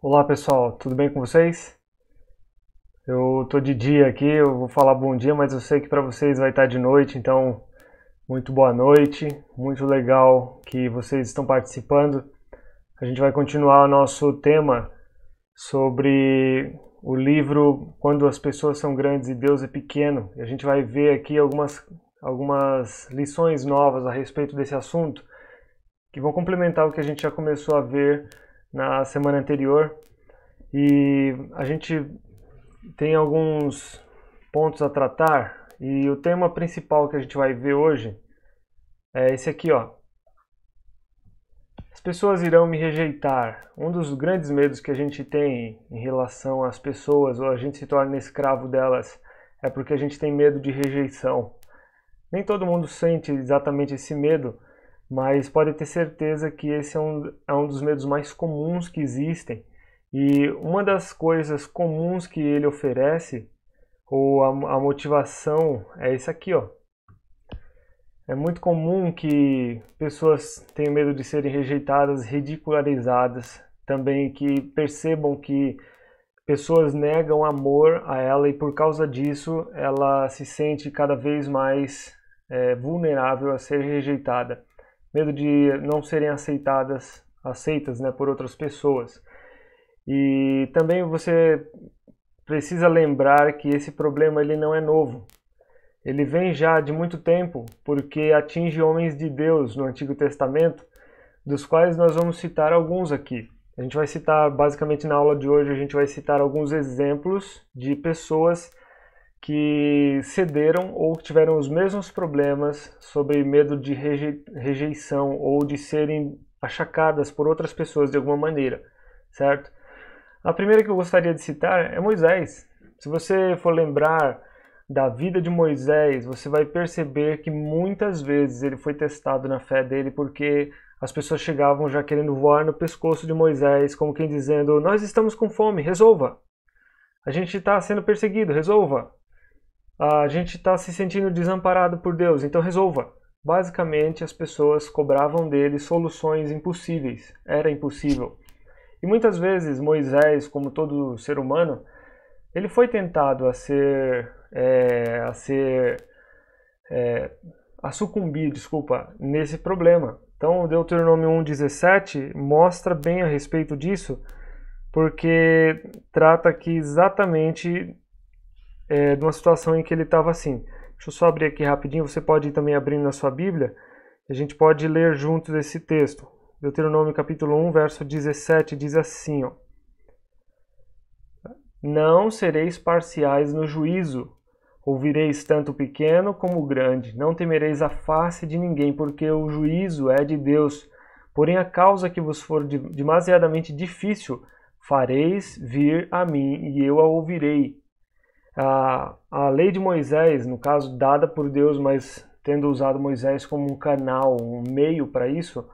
Olá pessoal, tudo bem com vocês? Eu tô de dia aqui, eu vou falar bom dia, mas eu sei que para vocês vai estar de noite, então muito boa noite, muito legal que vocês estão participando. A gente vai continuar o nosso tema sobre o livro Quando as Pessoas São Grandes e Deus é Pequeno. E a gente vai ver aqui algumas lições novas a respeito desse assunto que vão complementar o que a gente já começou a ver na semana anterior. E a gente tem alguns pontos a tratar e o tema principal que a gente vai ver hoje é esse aqui, ó. As pessoas irão me rejeitar. Um dos grandes medos que a gente tem em relação às pessoas ou a gente se torna escravo delas é porque a gente tem medo de rejeição. Nem todo mundo sente exatamente esse medo, mas pode ter certeza que esse é um dos medos mais comuns que existem. E uma das coisas comuns que ele oferece, ou a motivação, é isso aqui, ó. É muito comum que pessoas tenham medo de serem rejeitadas, ridicularizadas, também que percebam que pessoas negam amor a ela e por causa disso ela se sente cada vez mais vulnerável a ser rejeitada. Medo de não serem aceitas, né, por outras pessoas. E também você precisa lembrar que esse problema ele não é novo. Ele vem já de muito tempo, porque atinge homens de Deus no Antigo Testamento, dos quais nós vamos citar alguns aqui. A gente vai citar, basicamente na aula de hoje, a gente vai citar alguns exemplos de pessoas que cederam ou tiveram os mesmos problemas sobre medo de rejeição ou de serem achacadas por outras pessoas de alguma maneira, certo? A primeira que eu gostaria de citar é Moisés. Se você for lembrar da vida de Moisés, você vai perceber que muitas vezes ele foi testado na fé dele porque as pessoas chegavam já querendo voar no pescoço de Moisés, como quem dizendo: Nós estamos com fome, resolva. A gente está sendo perseguido, resolva. A gente está se sentindo desamparado por Deus, então resolva. Basicamente, as pessoas cobravam dele soluções impossíveis. Era impossível. E muitas vezes Moisés, como todo ser humano, ele foi tentado a sucumbir, desculpa, nesse problema. Então, o Deuteronômio 1,17 mostra bem a respeito disso, porque trata aqui exatamente de uma situação em que ele estava assim. Deixa eu só abrir aqui rapidinho, você pode ir também abrindo na sua Bíblia, a gente pode ler juntos esse texto. Deuteronômio capítulo 1, verso 17 diz assim, ó: Não sereis parciais no juízo, ouvireis tanto o pequeno como o grande, não temereis a face de ninguém, porque o juízo é de Deus. Porém, a causa que vos for demasiadamente difícil, fareis vir a mim, e eu a ouvirei. A lei de Moisés, no caso, dada por Deus, mas tendo usado Moisés como um canal, um meio para isso,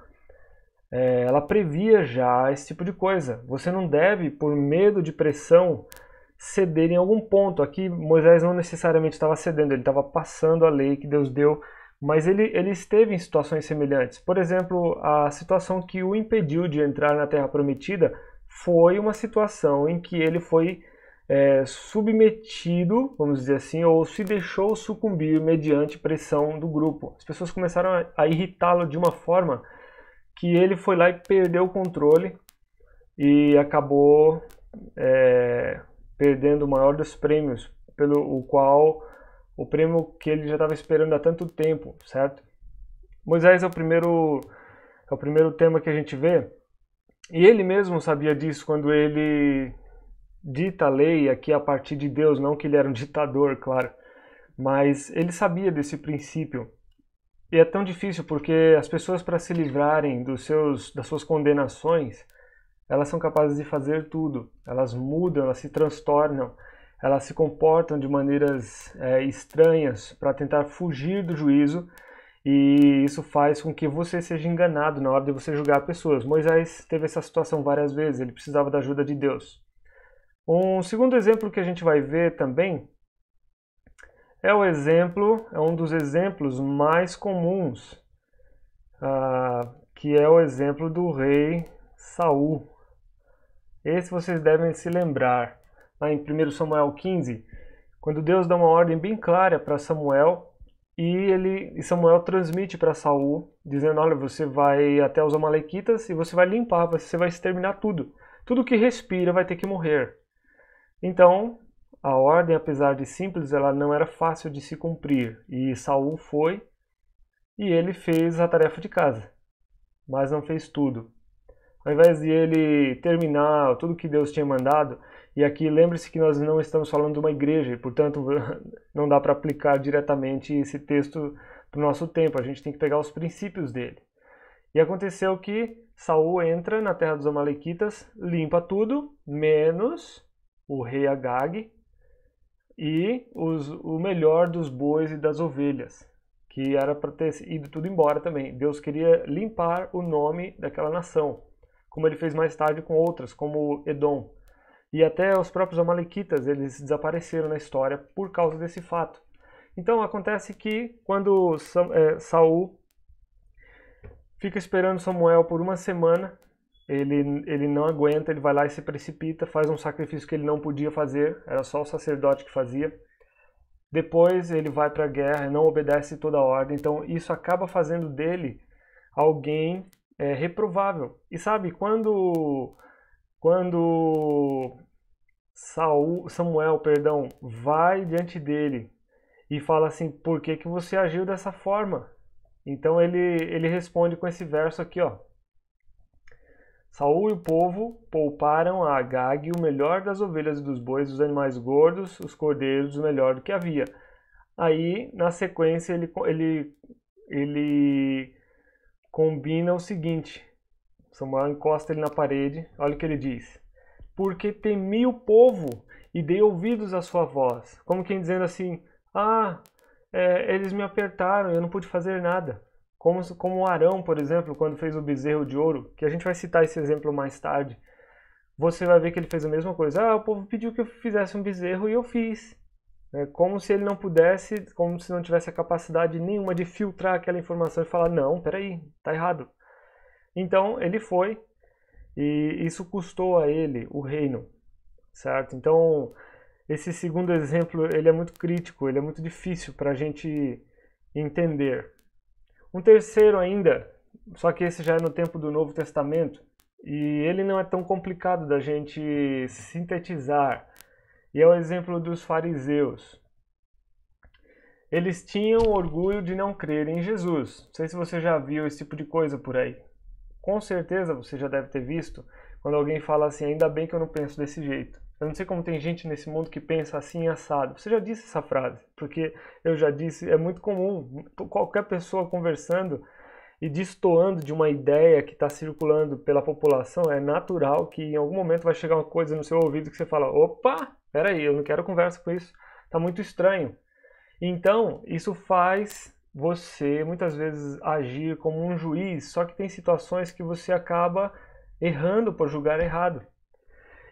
ela previa já esse tipo de coisa. Você não deve, por medo de pressão, ceder em algum ponto. Aqui Moisés não necessariamente estava cedendo, ele estava passando a lei que Deus deu, mas ele esteve em situações semelhantes. Por exemplo, a situação que o impediu de entrar na Terra Prometida foi uma situação em que ele foi submetido, vamos dizer assim, ou se deixou sucumbir mediante pressão do grupo. As pessoas começaram a irritá-lo de uma forma que ele foi lá e perdeu o controle e acabou perdendo o maior dos prêmios, pelo o qual o prêmio que ele já estava esperando há tanto tempo, certo? Moisés é o primeiro tema que a gente vê, e ele mesmo sabia disso quando ele dita a lei aqui a partir de Deus, não que ele era um ditador, claro, mas ele sabia desse princípio. E é tão difícil porque as pessoas, para se livrarem das suas condenações, elas são capazes de fazer tudo. Elas mudam, elas se transtornam, elas se comportam de maneiras estranhas para tentar fugir do juízo, e isso faz com que você seja enganado na hora de você julgar pessoas. Moisés teve essa situação várias vezes, ele precisava da ajuda de Deus. Um segundo exemplo que a gente vai ver também é um dos exemplos mais comuns, que é o exemplo do rei Saul. Esse vocês devem se lembrar. Lá em 1 Samuel 15, quando Deus dá uma ordem bem clara para Samuel, e Samuel transmite para Saul, dizendo: olha, você vai até os amalequitas e você vai limpar, você vai exterminar tudo. Tudo que respira vai ter que morrer. Então, a ordem, apesar de simples, ela não era fácil de se cumprir. E Saul foi e ele fez a tarefa de casa, mas não fez tudo. Ao invés de ele terminar tudo que Deus tinha mandado, e aqui lembre-se que nós não estamos falando de uma igreja, e portanto não dá para aplicar diretamente esse texto para o nosso tempo, a gente tem que pegar os princípios dele. E aconteceu que Saul entra na terra dos amalequitas, limpa tudo, menos o rei Agag e o melhor dos bois e das ovelhas, que era para ter ido tudo embora também. Deus queria limpar o nome daquela nação, como ele fez mais tarde com outras, como Edom. E até os próprios amalequitas, eles desapareceram na história por causa desse fato. Então acontece que quando Saul fica esperando Samuel por uma semana, ele não aguenta, ele vai lá e se precipita, faz um sacrifício que ele não podia fazer, era só o sacerdote que fazia. Depois ele vai para a guerra, não obedece toda a ordem, então isso acaba fazendo dele alguém reprovável. E sabe, quando Samuel vai diante dele e fala assim: por que que você agiu dessa forma? Então ele responde com esse verso aqui, ó. Saul e o povo pouparam a Agag o melhor das ovelhas e dos bois, os animais gordos, os cordeiros, o melhor do que havia. Aí, na sequência, ele combina o seguinte. Samuel encosta ele na parede, olha o que ele diz: porque temi o povo e dei ouvidos à sua voz. Como quem dizendo assim: eles me apertaram, eu não pude fazer nada. Como Arão, por exemplo, quando fez o bezerro de ouro, que a gente vai citar esse exemplo mais tarde, você vai ver que ele fez a mesma coisa. O povo pediu que eu fizesse um bezerro e eu fiz. Como se ele não pudesse, como se não tivesse a capacidade nenhuma de filtrar aquela informação e falar: não, peraí, tá errado. Então ele foi, e isso custou a ele o reino, certo? Então esse segundo exemplo, ele é muito crítico, ele é muito difícil para a gente entender. Um terceiro ainda, só que esse já é no tempo do Novo Testamento, e ele não é tão complicado da gente sintetizar, e é o exemplo dos fariseus. Eles tinham orgulho de não crer em Jesus. Não sei se você já viu esse tipo de coisa por aí. Com certeza você já deve ter visto quando alguém fala assim: ainda bem que eu não penso desse jeito. Eu não sei como tem gente nesse mundo que pensa assim assado. Você já disse essa frase, porque eu já disse, é muito comum. Qualquer pessoa conversando e destoando de uma ideia que está circulando pela população, é natural que em algum momento vai chegar uma coisa no seu ouvido que você fala: opa, peraí, eu não quero conversa com isso, está muito estranho. Então, isso faz você muitas vezes agir como um juiz, só que tem situações que você acaba errando por julgar errado.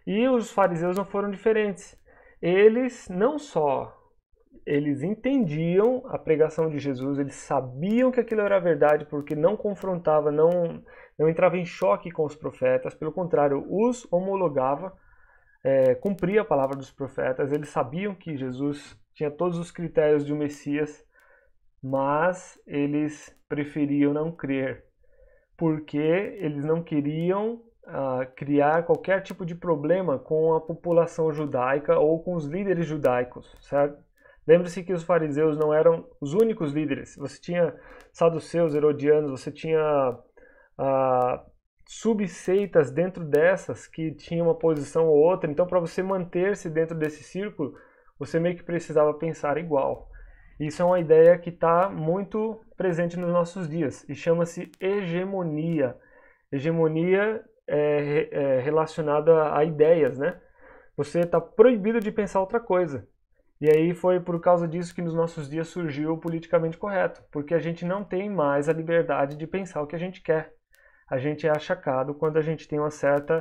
E os fariseus não foram diferentes. Eles não só eles entendiam a pregação de Jesus, eles sabiam que aquilo era verdade porque não confrontava, não entrava em choque com os profetas, pelo contrário, os homologava, cumpria a palavra dos profetas, eles sabiam que Jesus tinha todos os critérios de um Messias, mas eles preferiam não crer, porque eles não queriam criar qualquer tipo de problema com a população judaica ou com os líderes judaicos, certo? Lembre-se que os fariseus não eram os únicos líderes. Você tinha saduceus, herodianos, você tinha subseitas dentro dessas que tinham uma posição ou outra. Então, para você manter-se dentro desse círculo, você meio que precisava pensar igual. Isso é uma ideia que está muito presente nos nossos dias e chama-se hegemonia. Hegemonia é relacionada a ideias, né? Você está proibido de pensar outra coisa. E aí foi por causa disso que nos nossos dias surgiu o politicamente correto, porque a gente não tem mais a liberdade de pensar o que a gente quer. A gente é achacado quando a gente tem uma certa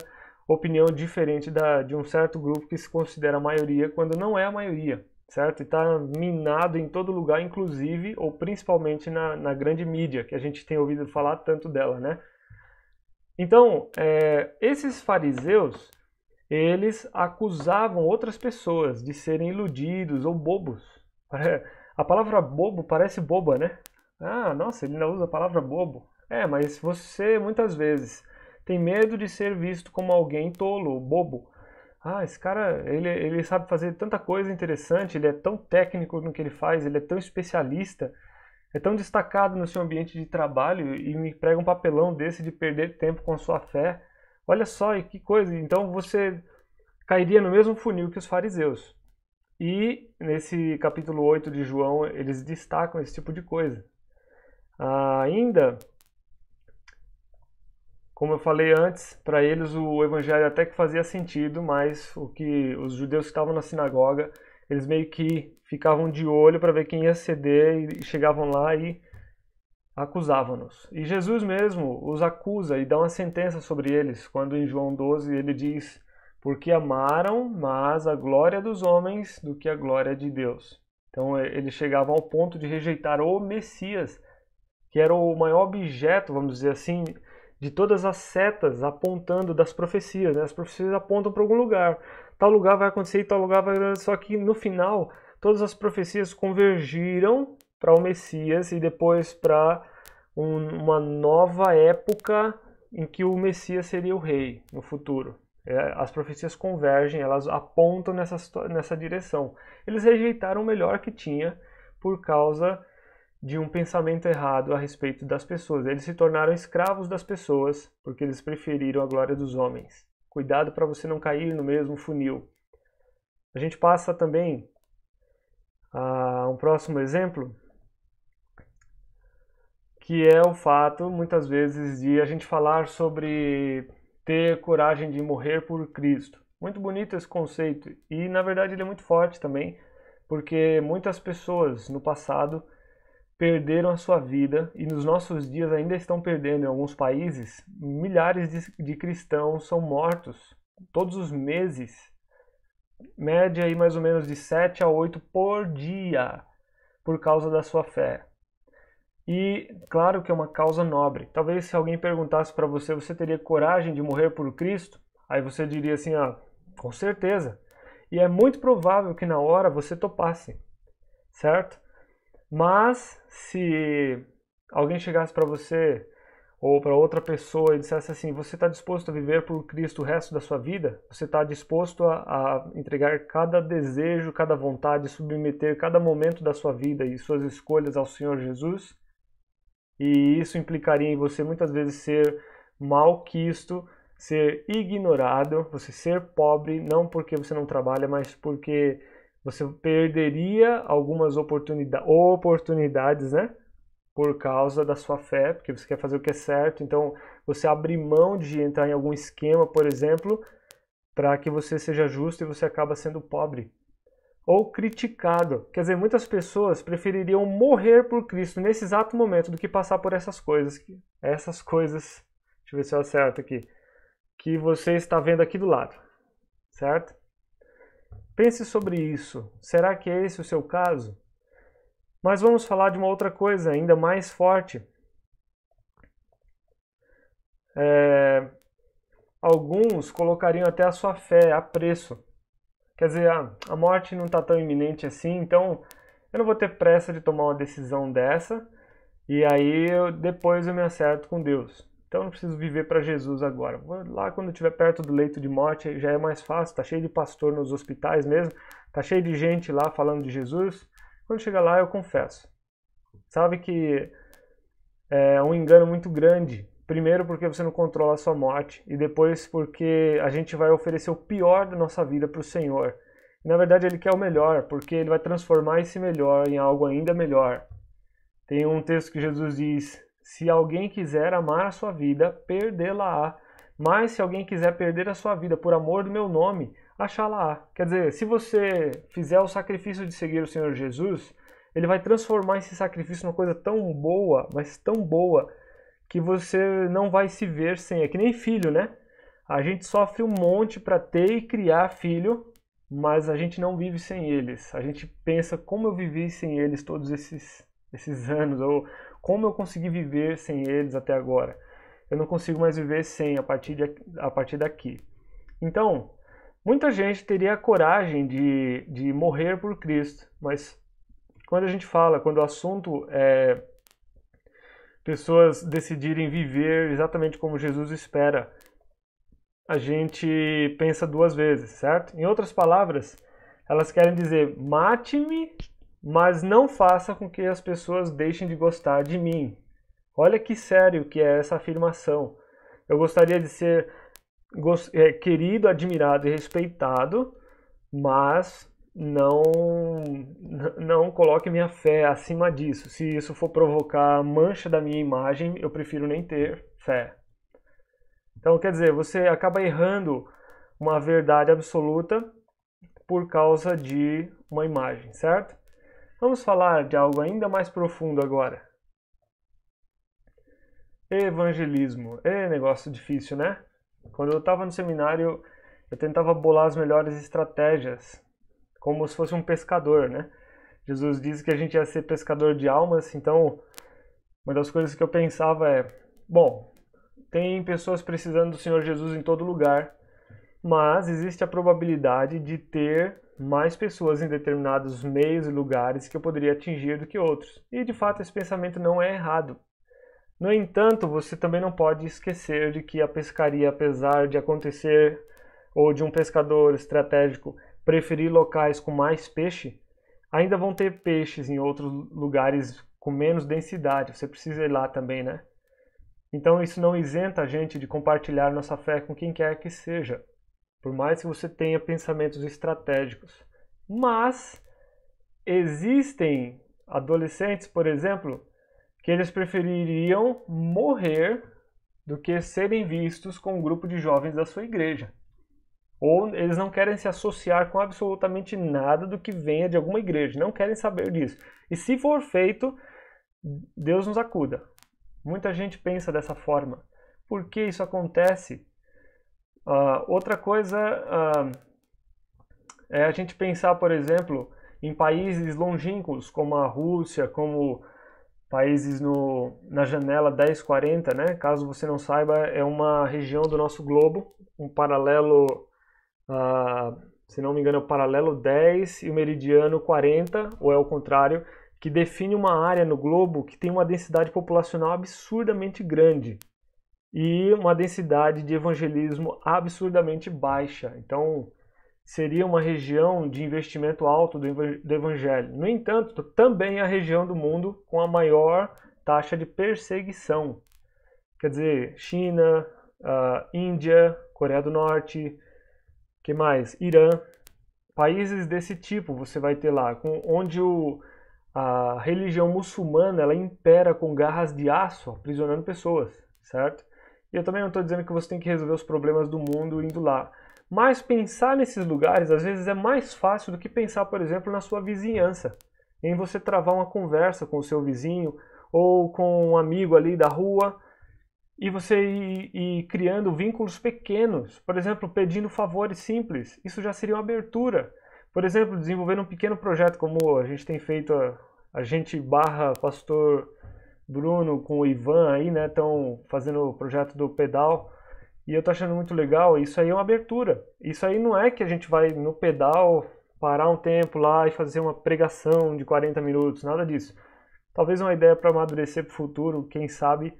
opinião diferente de um certo grupo que se considera a maioria, quando não é a maioria, certo? E está minado em todo lugar, inclusive ou principalmente na grande mídia, que a gente tem ouvido falar tanto dela, né? Então, esses fariseus, eles acusavam outras pessoas de serem iludidos ou bobos. A palavra bobo parece boba, né? Ah, nossa, ele ainda usa a palavra bobo. Mas você muitas vezes tem medo de ser visto como alguém tolo, bobo. Ah, esse cara, ele sabe fazer tanta coisa interessante, ele é tão técnico no que ele faz, ele é tão especialista, é tão destacado no seu ambiente de trabalho e me prega um papelão desse de perder tempo com a sua fé. Olha só, e que coisa. Então você cairia no mesmo funil que os fariseus. E nesse capítulo 8 de João, eles destacam esse tipo de coisa. Ainda, como eu falei antes, para eles o evangelho até que fazia sentido, mas o que os judeus que estavam na sinagoga, eles meio que ficavam de olho para ver quem ia ceder e chegavam lá e acusavam-nos. E Jesus mesmo os acusa e dá uma sentença sobre eles, quando em João 12 ele diz: porque amaram mais a glória dos homens do que a glória de Deus. Então eles chegavam ao ponto de rejeitar o Messias, que era o maior objeto, vamos dizer assim, de todas as setas apontando das profecias. Né? As profecias apontam para algum lugar. Tal lugar vai acontecer e tal lugar vai acontecer. Só que no final, todas as profecias convergiram para o Messias e depois para uma nova época em que o Messias seria o rei no futuro. As profecias convergem, elas apontam nessa direção. Eles rejeitaram o melhor que tinha por causa de um pensamento errado a respeito das pessoas. Eles se tornaram escravos das pessoas porque eles preferiram a glória dos homens. Cuidado para você não cair no mesmo funil. A gente passa também a um próximo exemplo, que é o fato, muitas vezes, de a gente falar sobre ter coragem de morrer por Cristo. Muito bonito esse conceito e, na verdade, ele é muito forte também, porque muitas pessoas no passado perderam a sua vida e nos nossos dias ainda estão perdendo. Em alguns países, milhares de cristãos são mortos todos os meses, média aí mais ou menos de 7 a 8 por dia, por causa da sua fé. E claro que é uma causa nobre. Talvez se alguém perguntasse para você, você teria coragem de morrer por Cristo? Aí você diria assim, com certeza. E é muito provável que na hora você topasse, certo? Mas se alguém chegasse para você ou para outra pessoa e dissesse assim, você está disposto a viver por Cristo o resto da sua vida? Você está disposto a entregar cada desejo, cada vontade, submeter cada momento da sua vida e suas escolhas ao Senhor Jesus? E isso implicaria em você muitas vezes ser malquisto, ser ignorado, você ser pobre, não porque você não trabalha, mas porque você perderia algumas oportunidades, né? Por causa da sua fé, porque você quer fazer o que é certo. Então, você abre mão de entrar em algum esquema, por exemplo, para que você seja justo e você acaba sendo pobre. Ou criticado. Quer dizer, muitas pessoas prefeririam morrer por Cristo nesse exato momento do que passar por essas coisas. Essas coisas, deixa eu ver se eu acerto aqui, que você está vendo aqui do lado, certo? Pense sobre isso. Será que é esse o seu caso? Mas vamos falar de uma outra coisa ainda mais forte. Alguns colocariam até a sua fé a preço. Quer dizer, a morte não está tão iminente assim, então eu não vou ter pressa de tomar uma decisão dessa e aí depois eu me acerto com Deus. Então eu não preciso viver para Jesus agora. Lá quando eu estiver perto do leito de morte já é mais fácil, tá cheio de pastor nos hospitais mesmo, tá cheio de gente lá falando de Jesus. Quando chegar lá eu confesso. Sabe que é um engano muito grande. Primeiro porque você não controla a sua morte e depois porque a gente vai oferecer o pior da nossa vida para o Senhor. E, na verdade ele quer o melhor, porque ele vai transformar esse melhor em algo ainda melhor. Tem um texto que Jesus diz: se alguém quiser amar a sua vida, perdê-la-á. Mas se alguém quiser perder a sua vida por amor do meu nome, achá-la-á. Quer dizer, se você fizer o sacrifício de seguir o Senhor Jesus, ele vai transformar esse sacrifício numa coisa tão boa, mas tão boa, que você não vai se ver sem. É que nem filho, né? A gente sofre um monte para ter e criar filho, mas a gente não vive sem eles. A gente pensa como eu vivi sem eles todos esses anos, ou como eu consegui viver sem eles até agora. Eu não consigo mais viver sem a partir daqui. Então, Muita gente teria a coragem de morrer por Cristo, mas quando a gente fala, quando o assunto é pessoas decidirem viver exatamente como Jesus espera, a gente pensa duas vezes, certo? Em outras palavras, elas querem dizer: mate-me, mas não faça com que as pessoas deixem de gostar de mim. Olha que sério que é essa afirmação. Eu gostaria de ser querido, admirado e respeitado, mas não coloque minha fé acima disso. Se isso for provocar mancha da minha imagem, eu prefiro nem ter fé. Então, quer dizer, você acaba errando uma verdade absoluta por causa de uma imagem, certo? Vamos falar de algo ainda mais profundo agora. Evangelismo. É negócio difícil, né? Quando eu estava no seminário, eu tentava bolar as melhores estratégias, como se fosse um pescador, né? Jesus disse que a gente ia ser pescador de almas, então uma das coisas que eu pensava é: bom, tem pessoas precisando do Senhor Jesus em todo lugar, mas existe a probabilidade de ter mais pessoas em determinados meios e lugares que eu poderia atingir do que outros. E de fato esse pensamento não é errado. No entanto, você também não pode esquecer de que a pescaria, apesar de acontecer, ou de um pescador estratégico preferir locais com mais peixe, ainda vão ter peixes em outros lugares com menos densidade. Você precisa ir lá também, né? Então isso não isenta a gente de compartilhar nossa fé com quem quer que seja, por mais que você tenha pensamentos estratégicos. Mas existem adolescentes, por exemplo, que eles prefeririam morrer do que serem vistos com um grupo de jovens da sua igreja. Ou eles não querem se associar com absolutamente nada do que venha de alguma igreja, não querem saber disso. E se for feito, Deus nos acuda. Muita gente pensa dessa forma. Por que isso acontece? Outra coisa é a gente pensar, por exemplo, em países longínquos, como a Rússia, como países na janela 1040, né? Caso você não saiba, é uma região do nosso globo, um paralelo, se não me engano, é o paralelo 10 e o meridiano 40, ou é o contrário, que define uma área no globo que tem uma densidade populacional absurdamente grande e uma densidade de evangelismo absurdamente baixa. Então, seria uma região de investimento alto do evangelho. No entanto, também é a região do mundo com a maior taxa de perseguição. Quer dizer, China, Índia, Coreia do Norte, que mais? Irã. Países desse tipo você vai ter lá, onde a religião muçulmana ela impera com garras de aço, aprisionando pessoas, certo? E eu também não estou dizendo que você tem que resolver os problemas do mundo indo lá. Mas pensar nesses lugares às vezes é mais fácil do que pensar, por exemplo, na sua vizinhança. Em você travar uma conversa com o seu vizinho ou com um amigo ali da rua e você ir criando vínculos pequenos. Por exemplo, pedindo favores simples. Isso já seria uma abertura. Por exemplo, desenvolver um pequeno projeto como a gente tem feito, a gente barra pastor Bruno com o Ivan aí, né? Estão fazendo o projeto do pedal. E eu tô achando muito legal, isso aí é uma abertura. Isso aí não é que a gente vai no pedal parar um tempo lá e fazer uma pregação de 40 minutos, nada disso. Talvez uma ideia para amadurecer para o futuro, quem sabe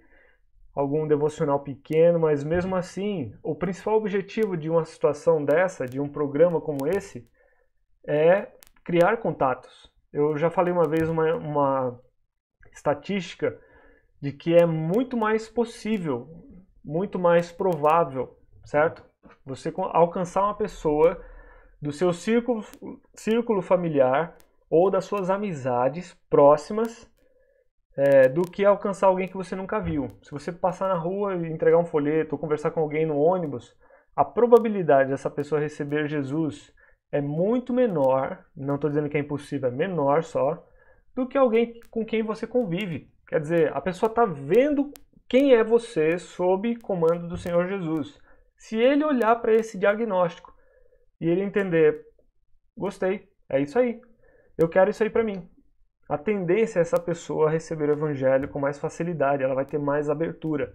algum devocional pequeno, mas mesmo assim, o principal objetivo de uma situação dessa, de um programa como esse, é criar contatos. Eu já falei uma vez uma estatística de que é muito mais possível, muito mais provável, certo? Você alcançar uma pessoa do seu círculo familiar ou das suas amizades próximas do que alcançar alguém que você nunca viu. Se você passar na rua e entregar um folheto ou conversar com alguém no ônibus, a probabilidade dessa pessoa receber Jesus é muito menor, não estou dizendo que é impossível, é menor só, do que alguém com quem você convive. Quer dizer, a pessoa está vendo quem é você sob comando do Senhor Jesus. Se ele olhar para esse diagnóstico e ele entender, gostei, é isso aí, eu quero isso aí para mim. A tendência é essa pessoa receber o evangelho com mais facilidade, ela vai ter mais abertura.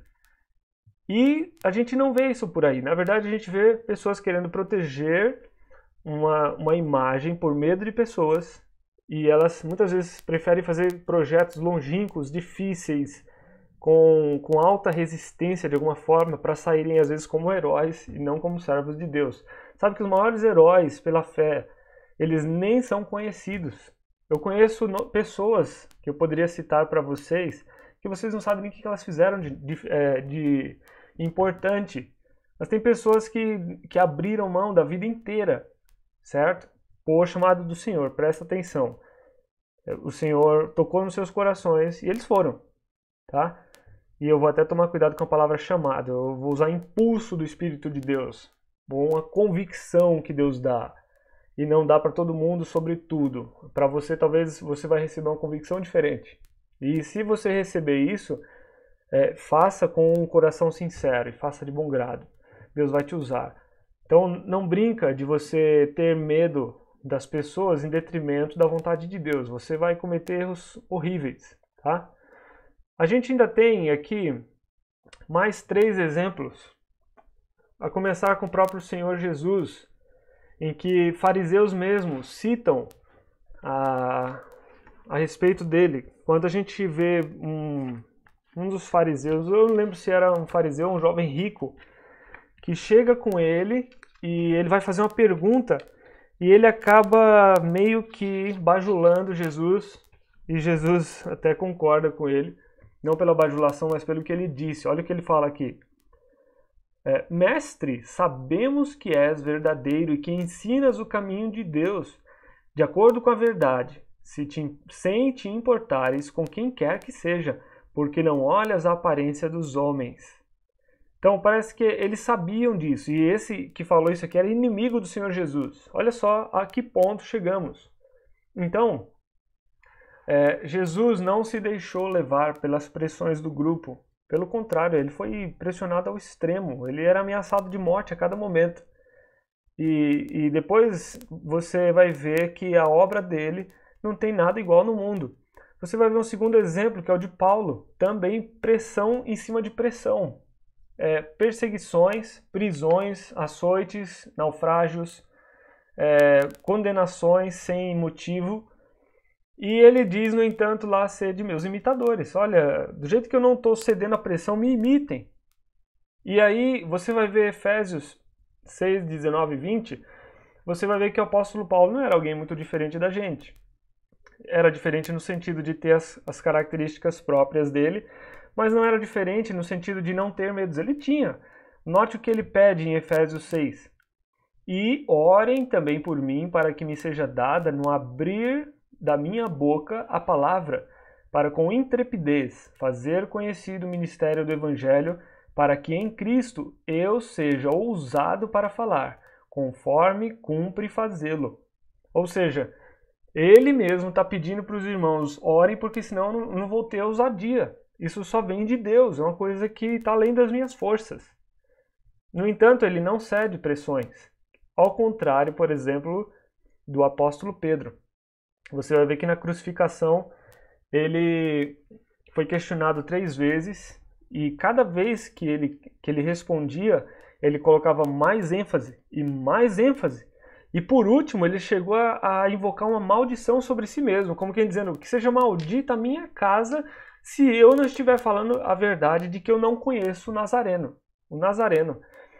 E a gente não vê isso por aí. Na verdade, a gente vê pessoas querendo proteger uma imagem por medo de pessoas, e elas muitas vezes preferem fazer projetos longínquos, difíceis, com alta resistência de alguma forma, para saírem às vezes como heróis e não como servos de Deus. Sabe que os maiores heróis pela fé, eles nem são conhecidos. Eu conheço pessoas que eu poderia citar para vocês, que vocês não sabem nem o que elas fizeram de importante. Mas tem pessoas que abriram mão da vida inteira, certo? Por chamado do Senhor, presta atenção. O Senhor tocou nos seus corações e eles foram, tá? E eu vou até tomar cuidado com a palavra chamado. Eu vou usar impulso do Espírito de Deus, uma convicção que Deus dá. E não dá para todo mundo sobre tudo. Para você, talvez você vai receber uma convicção diferente. E se você receber isso, faça com um coração sincero e faça de bom grado. Deus vai te usar. Então não brinca de você ter medo das pessoas em detrimento da vontade de Deus. Você vai cometer erros horríveis, tá? A gente ainda tem aqui mais 3 exemplos, a começar com o próprio Senhor Jesus, em que fariseus mesmos citam a respeito dele. Quando a gente vê um dos fariseus, eu não lembro se era um fariseu ou um jovem rico, que chega com ele e ele vai fazer uma pergunta e ele acaba meio que bajulando Jesus, e Jesus até concorda com ele, não pela bajulação, mas pelo que ele disse. Olha o que ele fala aqui. Mestre, sabemos que és verdadeiro e que ensinas o caminho de Deus, de acordo com a verdade, sem te importares com quem quer que seja, porque não olhas a aparência dos homens. Então parece que eles sabiam disso, e esse que falou isso aqui era inimigo do Senhor Jesus. Olha só a que ponto chegamos. Então, Jesus não se deixou levar pelas pressões do grupo. Pelo contrário, ele foi pressionado ao extremo. Ele era ameaçado de morte a cada momento. E depois você vai ver que a obra dele não tem nada igual no mundo. Você vai ver um segundo exemplo, que é o de Paulo. Também pressão em cima de pressão. Perseguições, prisões, açoites, naufrágios, condenações sem motivo. E ele diz, no entanto, lá ser de meus imitadores. Olha, do jeito que eu não estou cedendo à pressão, me imitem. E aí você vai ver Efésios 6, 19 e 20, você vai ver que o apóstolo Paulo não era alguém muito diferente da gente. Era diferente no sentido de ter as características próprias dele, mas não era diferente no sentido de não ter medos. Ele tinha. Note o que ele pede em Efésios 6. E orem também por mim, para que me seja dada no abrir da minha boca a palavra, para com intrepidez fazer conhecido o ministério do Evangelho, para que em Cristo eu seja ousado para falar, conforme cumpre fazê-lo. Ou seja, ele mesmo está pedindo para os irmãos, orem, porque senão eu não vou ter ousadia. Isso só vem de Deus, é uma coisa que está além das minhas forças. No entanto, ele não cede pressões. Ao contrário, por exemplo, do apóstolo Pedro. Você vai ver que na crucificação ele foi questionado 3 vezes e cada vez que ele respondia, ele colocava mais ênfase e mais ênfase. E por último, ele chegou a invocar uma maldição sobre si mesmo, como quem dizendo que seja maldita a minha casa se eu não estiver falando a verdade de que eu não conheço o Nazareno.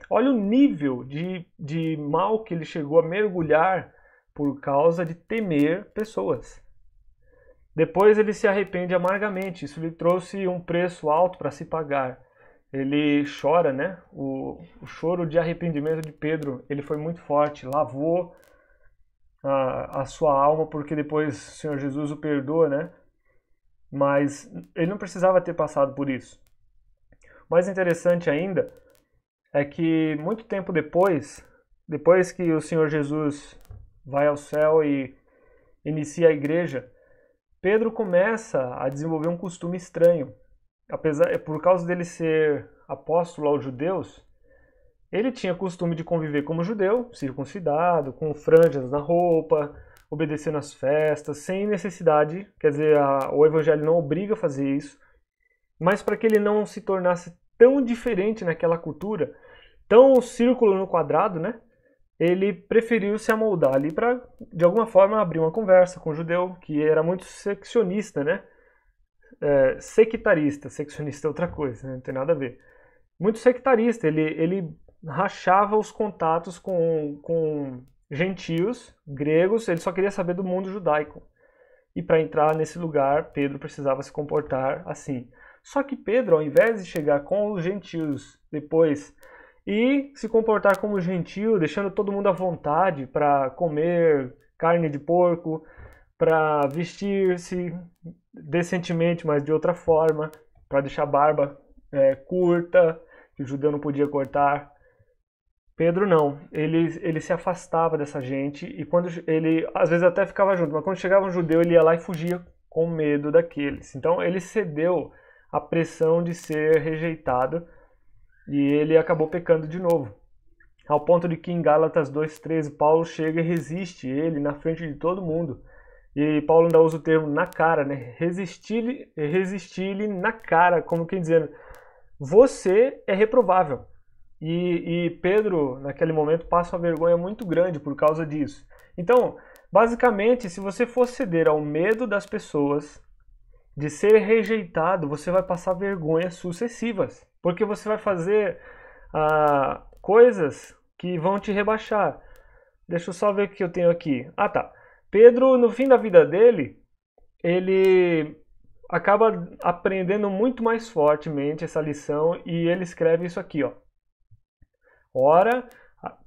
Olha o nível de mal que ele chegou a mergulhar por causa de temer pessoas. Depois ele se arrepende amargamente. Isso lhe trouxe um preço alto para se pagar. Ele chora, né? O choro de arrependimento de Pedro, ele foi muito forte. Lavou a sua alma, porque depois o Senhor Jesus o perdoa, né? Mas ele não precisava ter passado por isso. O mais interessante ainda é que muito tempo depois que o Senhor Jesus vai ao céu e inicia a igreja, Pedro começa a desenvolver um costume estranho. Por causa dele ser apóstolo aos judeus, ele tinha costume de conviver como judeu, circuncidado, com franjas na roupa, obedecendo às festas, sem necessidade, quer dizer, o evangelho não obriga a fazer isso, mas para que ele não se tornasse tão diferente naquela cultura, tão círculo no quadrado, né? Ele preferiu se amoldar ali para, de alguma forma, abrir uma conversa com o judeu, que era muito seccionista, né? Sectarista, seccionista é outra coisa, né? Não tem nada a ver. Muito sectarista, ele rachava os contatos com gentios, gregos, ele só queria saber do mundo judaico. E para entrar nesse lugar, Pedro precisava se comportar assim. Só que Pedro, ao invés de chegar com os gentios depois e se comportar como gentio, deixando todo mundo à vontade para comer carne de porco, para vestir-se decentemente, mas de outra forma, para deixar a barba curta, que o judeu não podia cortar. Pedro não, ele se afastava dessa gente e quando ele às vezes até ficava junto, mas quando chegava um judeu ele ia lá e fugia com medo daqueles. Então ele cedeu à pressão de ser rejeitado e ele acabou pecando de novo. Ao ponto de que em Gálatas 2:13 Paulo chega e resiste ele na frente de todo mundo. E Paulo ainda usa o termo na cara, né? Resistir-lhe na cara, como quem dizendo, você é reprovável. E Pedro, naquele momento, passa uma vergonha muito grande por causa disso. Então, basicamente, se você for ceder ao medo das pessoas de ser rejeitado, você vai passar vergonhas sucessivas. Porque você vai fazer coisas que vão te rebaixar. Deixa eu só ver o que eu tenho aqui. Ah, tá. Pedro, no fim da vida dele, ele acaba aprendendo muito mais fortemente essa lição e ele escreve isso aqui, ó. Ora,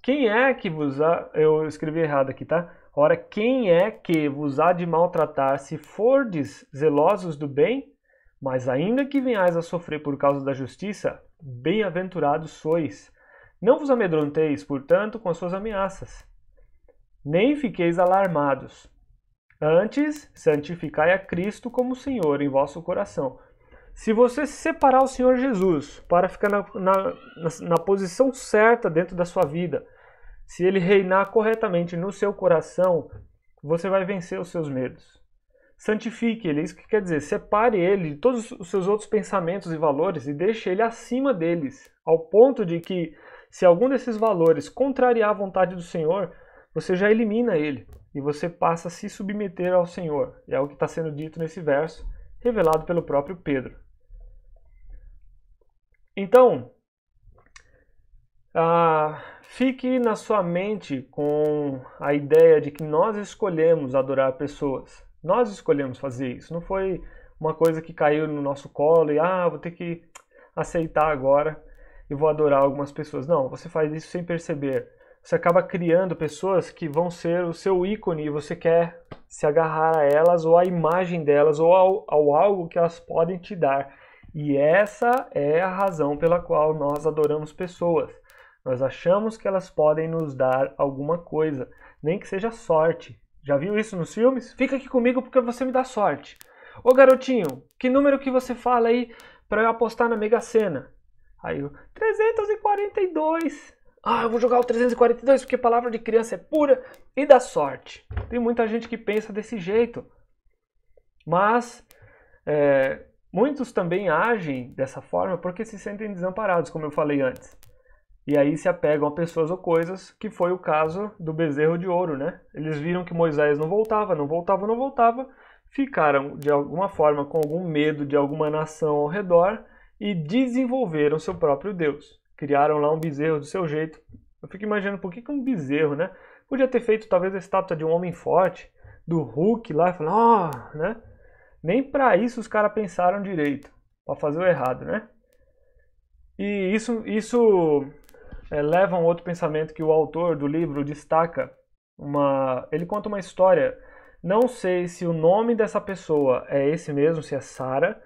quem é que vos há... Eu escrevi errado aqui, tá? Ora, quem é que vos há de maltratar se fordes zelosos do bem? Mas ainda que venhais a sofrer por causa da justiça, bem-aventurados sois. Não vos amedronteis, portanto, com as suas ameaças. Nem fiqueis alarmados. Antes, santificai a Cristo como Senhor em vosso coração. Se você separar o Senhor Jesus para ficar na posição certa dentro da sua vida, se ele reinar corretamente no seu coração, você vai vencer os seus medos. Santifique ele, isso que quer dizer, separe ele de todos os seus outros pensamentos e valores e deixe ele acima deles, ao ponto de que, se algum desses valores contrariar a vontade do Senhor, você já elimina ele e você passa a se submeter ao Senhor. É o que está sendo dito nesse verso, revelado pelo próprio Pedro. Então, fique na sua mente com a ideia de que nós escolhemos adorar pessoas. Nós escolhemos fazer isso. Não foi uma coisa que caiu no nosso colo e vou ter que aceitar agora e vou adorar algumas pessoas. Não, você faz isso sem perceber. Você acaba criando pessoas que vão ser o seu ícone e você quer se agarrar a elas ou à imagem delas ou ao algo que elas podem te dar. E essa é a razão pela qual nós adoramos pessoas. Nós achamos que elas podem nos dar alguma coisa, nem que seja sorte. Já viu isso nos filmes? Fica aqui comigo porque você me dá sorte. Ô garotinho, que número que você fala aí para eu apostar na Mega Sena? Aí eu, 342. Eu vou jogar o 342 porque a palavra de criança é pura e dá sorte. Tem muita gente que pensa desse jeito. Mas muitos também agem dessa forma porque se sentem desamparados, como eu falei antes. E aí se apegam a pessoas ou coisas, que foi o caso do bezerro de ouro, né? Eles viram que Moisés não voltava, ficaram de alguma forma com algum medo de alguma nação ao redor e desenvolveram seu próprio Deus. Criaram lá um bezerro do seu jeito. Eu fico imaginando por que um bezerro, né? Podia ter feito talvez a estátua de um homem forte, do Hulk lá, e falar, né? Nem para isso os caras pensaram direito, para fazer o errado, né? E isso leva a um outro pensamento que o autor do livro destaca. Ele conta uma história. Não sei se o nome dessa pessoa é esse mesmo, se é Sara.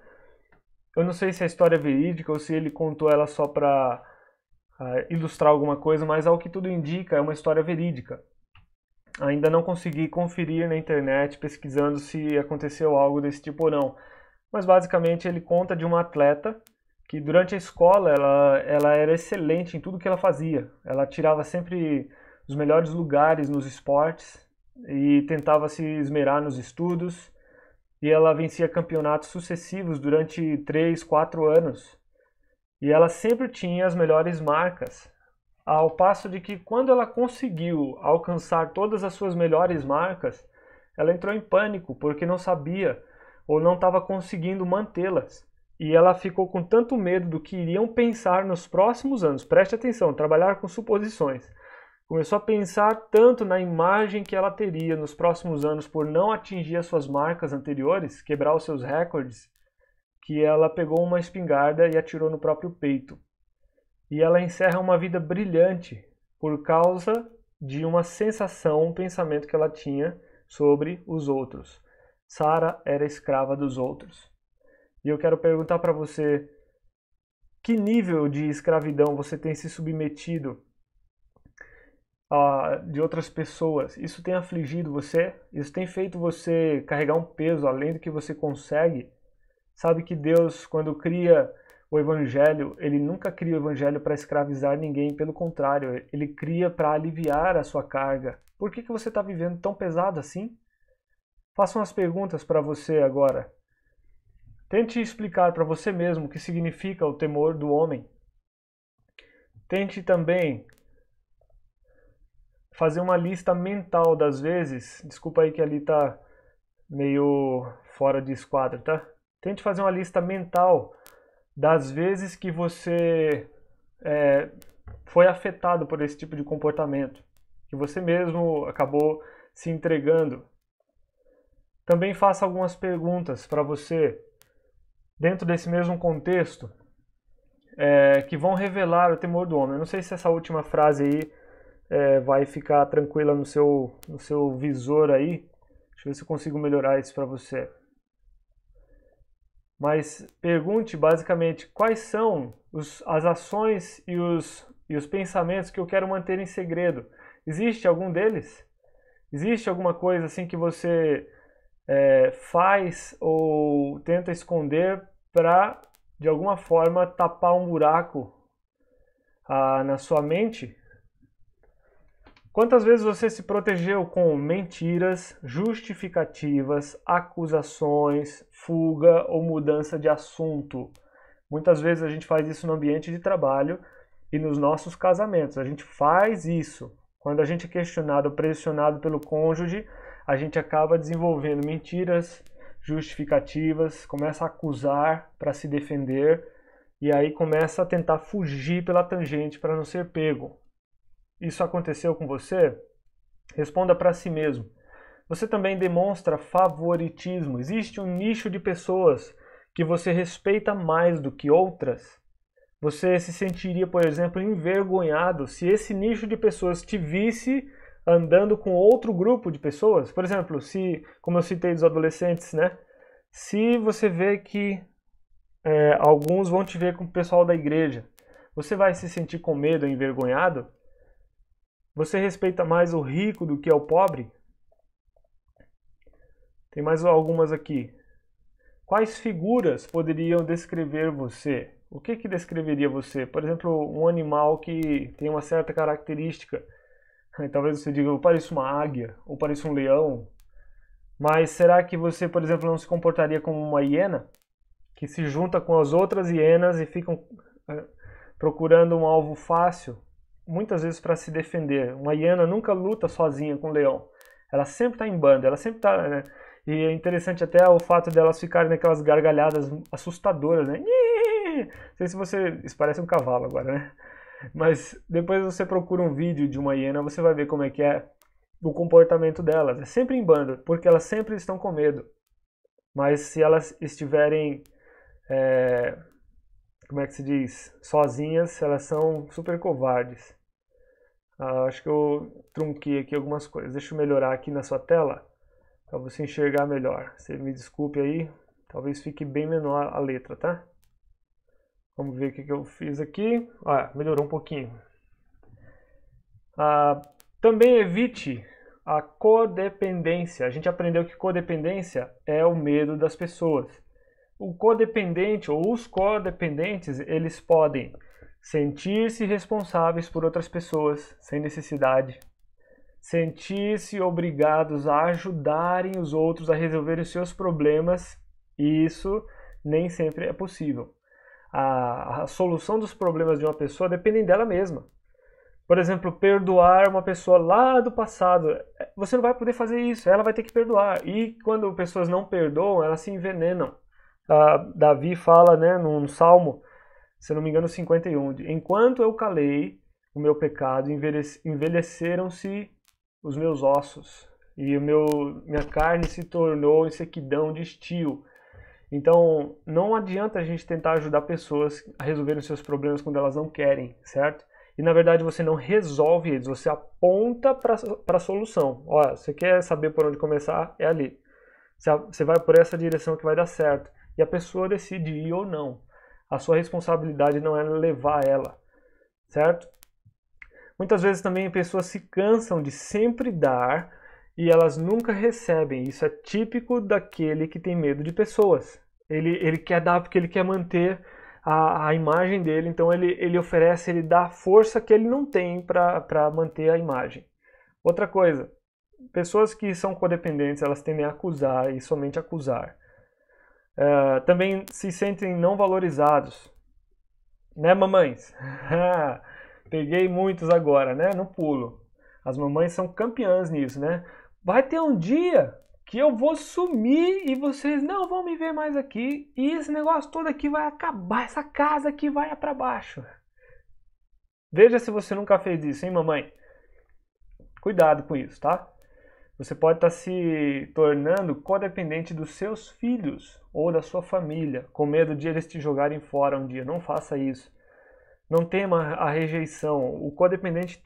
Eu não sei se a história é verídica ou se ele contou ela só para ilustrar alguma coisa, mas ao que tudo indica é uma história verídica. Ainda não consegui conferir na internet pesquisando se aconteceu algo desse tipo ou não. Mas basicamente ele conta de uma atleta que durante a escola ela era excelente em tudo que ela fazia. Ela tirava sempre os melhores lugares nos esportes e tentava se esmerar nos estudos. E ela vencia campeonatos sucessivos durante 3, 4 anos. E ela sempre tinha as melhores marcas, ao passo de que quando ela conseguiu alcançar todas as suas melhores marcas, ela entrou em pânico porque não sabia ou não estava conseguindo mantê-las. E ela ficou com tanto medo do que iriam pensar nos próximos anos. Preste atenção, trabalhar com suposições. Começou a pensar tanto na imagem que ela teria nos próximos anos por não atingir as suas marcas anteriores, quebrar os seus recordes, que ela pegou uma espingarda e atirou no próprio peito. E ela encerra uma vida brilhante por causa de uma sensação, um pensamento que ela tinha sobre os outros. Sara era escrava dos outros. E eu quero perguntar para você, que nível de escravidão você tem se submetido de outras pessoas? Isso tem afligido você? Isso tem feito você carregar um peso além do que você consegue? Sabe que Deus, quando cria o Evangelho, Ele nunca cria o Evangelho para escravizar ninguém, pelo contrário, Ele cria para aliviar a sua carga. Por que você está vivendo tão pesado assim? Faça umas perguntas para você agora. Tente explicar para você mesmo o que significa o temor do homem. Tente também fazer uma lista mental das vezes. Desculpa aí que ali está meio fora de esquadro, tá? Tente fazer uma lista mental das vezes que você foi afetado por esse tipo de comportamento, que você mesmo acabou se entregando. Também faça algumas perguntas para você, dentro desse mesmo contexto, que vão revelar o temor do homem. Eu não sei se essa última frase aí vai ficar tranquila no seu visor aí. Deixa eu ver se eu consigo melhorar isso para você. Mas pergunte basicamente quais são as ações e os pensamentos que eu quero manter em segredo. Existe algum deles? Existe alguma coisa assim que você faz ou tenta esconder para, de alguma forma, tapar um buraco na sua mente? Quantas vezes você se protegeu com mentiras, justificativas, acusações, fuga ou mudança de assunto? Muitas vezes a gente faz isso no ambiente de trabalho e nos nossos casamentos. A gente faz isso. Quando a gente é questionado, pressionado pelo cônjuge, a gente acaba desenvolvendo mentiras, justificativas, começa a acusar para se defender e aí começa a tentar fugir pela tangente para não ser pego. Isso aconteceu com você? Responda para si mesmo. Você também demonstra favoritismo. Existe um nicho de pessoas que você respeita mais do que outras? Você se sentiria, por exemplo, envergonhado se esse nicho de pessoas te visse andando com outro grupo de pessoas? Por exemplo, como eu citei dos adolescentes, né? Se você vê que alguns vão te ver com o pessoal da igreja, você vai se sentir com medo, envergonhado? Você respeita mais o rico do que o pobre? Tem mais algumas aqui. Quais figuras poderiam descrever você? O que descreveria você? Por exemplo, um animal que tem uma certa característica. Talvez você diga, eu pareço uma águia, ou pareço um leão. Mas será que você, por exemplo, não se comportaria como uma hiena? Que se junta com as outras hienas e ficam procurando um alvo fácil? Muitas vezes para se defender. Uma hiena nunca luta sozinha com um leão. Ela sempre está em banda, ela sempre está... Né? E é interessante até o fato delas ficarem naquelas gargalhadas assustadoras, né? Não sei se você... Isso parece um cavalo agora, né? Mas depois você procura um vídeo de uma hiena, você vai ver como é que é o comportamento delas. É sempre em banda, porque elas sempre estão com medo. Mas se elas estiverem... como é que se diz? Sozinhas, elas são super covardes. Acho que eu trunquei aqui algumas coisas. Deixa eu melhorar aqui na sua tela, para você enxergar melhor. Você me desculpe aí, talvez fique bem menor a letra, tá? Vamos ver o que eu fiz aqui. Melhorou um pouquinho. Também evite a codependência. A gente aprendeu que codependência é o medo das pessoas. O codependente ou os codependentes, eles podem sentir-se responsáveis por outras pessoas sem necessidade, sentir-se obrigados a ajudarem os outros a resolverem os seus problemas, e isso nem sempre é possível. a solução dos problemas de uma pessoa dependem dela mesma. Por exemplo, perdoar uma pessoa lá do passado. Você não vai poder fazer isso, ela vai ter que perdoar. E quando pessoas não perdoam, elas se envenenam. Davi fala, né, num salmo, se eu não me engano, 51, enquanto eu calei o meu pecado, envelheceram-se os meus ossos, e minha carne se tornou em sequidão de estio. Então, não adianta a gente tentar ajudar pessoas a resolverem os seus problemas quando elas não querem, certo? E na verdade você não resolve eles, você aponta para a solução. Olha, você quer saber por onde começar? É ali. Você vai por essa direção que vai dar certo. E a pessoa decide ir ou não. A sua responsabilidade não é levar ela, certo? Muitas vezes também pessoas se cansam de sempre dar e elas nunca recebem. Isso é típico daquele que tem medo de pessoas. Ele quer dar porque ele quer manter a imagem dele, então ele oferece, ele dá a força que ele não tem para manter a imagem. Outra coisa, pessoas que são codependentes, elas tendem a acusar e somente acusar. Também se sentem não valorizados. Né, mamães? Peguei muitos agora, né? No pulo. As mamães são campeãs nisso, né? Vai ter um dia que eu vou sumir e vocês não vão me ver mais aqui e esse negócio todo aqui vai acabar, essa casa aqui vai para baixo. Veja se você nunca fez isso, hein, mamãe? Cuidado com isso, tá? Você pode estar se tornando codependente dos seus filhos ou da sua família, com medo de eles te jogarem fora um dia. Não faça isso. Não tema a rejeição. O codependente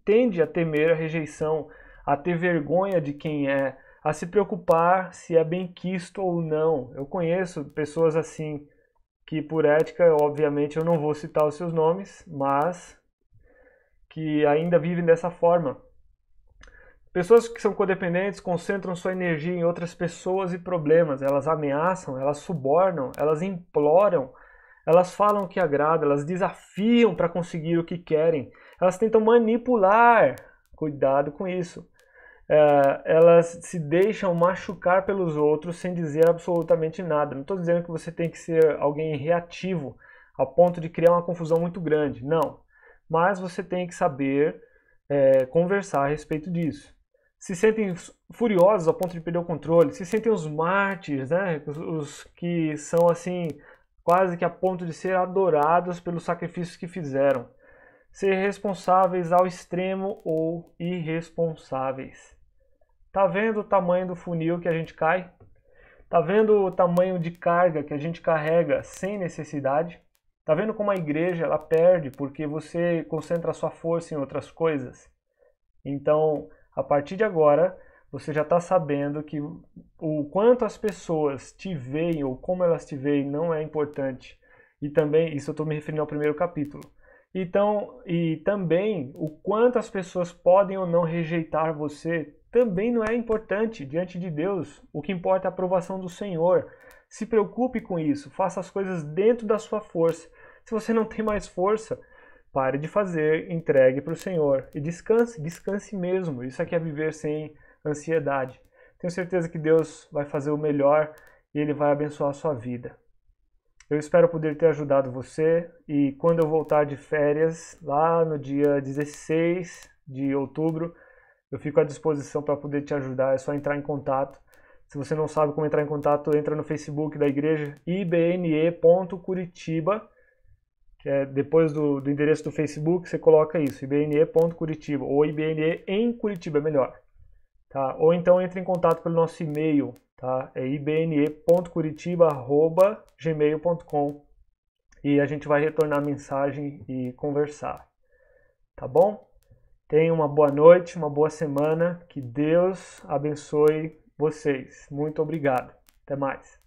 tende a temer a rejeição, a ter vergonha de quem é, a se preocupar se é bem quisto ou não. Eu conheço pessoas assim, que por ética, obviamente, eu não vou citar os seus nomes, mas que ainda vivem dessa forma. Pessoas que são codependentes concentram sua energia em outras pessoas e problemas. Elas ameaçam, elas subornam, elas imploram, elas falam o que agrada, elas desafiam para conseguir o que querem. Elas tentam manipular. Cuidado com isso. Elas se deixam machucar pelos outros sem dizer absolutamente nada. Não estou dizendo que você tem que ser alguém reativo a ponto de criar uma confusão muito grande. Não. Mas você tem que saber conversar a respeito disso. Se sentem furiosos a ponto de perder o controle, se sentem os mártires, né? Os que são assim, quase que a ponto de ser adorados pelos sacrifícios que fizeram. Ser responsáveis ao extremo ou irresponsáveis. Tá vendo o tamanho do funil que a gente cai? Tá vendo o tamanho de carga que a gente carrega sem necessidade? Tá vendo como a igreja ela perde porque você concentra a sua força em outras coisas? Então, a partir de agora, você já está sabendo que o quanto as pessoas te veem ou como elas te veem não é importante. E também, isso eu estou me referindo ao primeiro capítulo. Então, e também o quanto as pessoas podem ou não rejeitar você também não é importante diante de Deus. O que importa é a aprovação do Senhor. Se preocupe com isso, faça as coisas dentro da sua força. Se você não tem mais força, pare de fazer, entregue para o Senhor e descanse, descanse mesmo. Isso aqui é viver sem ansiedade. Tenho certeza que Deus vai fazer o melhor e Ele vai abençoar a sua vida. Eu espero poder ter ajudado você e quando eu voltar de férias, lá no dia 16 de outubro, eu fico à disposição para poder te ajudar, é só entrar em contato. Se você não sabe como entrar em contato, entra no Facebook da igreja ibne.curitiba, que é depois do endereço do Facebook, você coloca isso, ibne.curitiba, ou ibne em Curitiba é melhor. Tá? Ou então entre em contato pelo nosso e-mail, tá? É ibne.curitiba@gmail.com e a gente vai retornar a mensagem e conversar. Tá bom? Tenha uma boa noite, uma boa semana. Que Deus abençoe vocês. Muito obrigado. Até mais.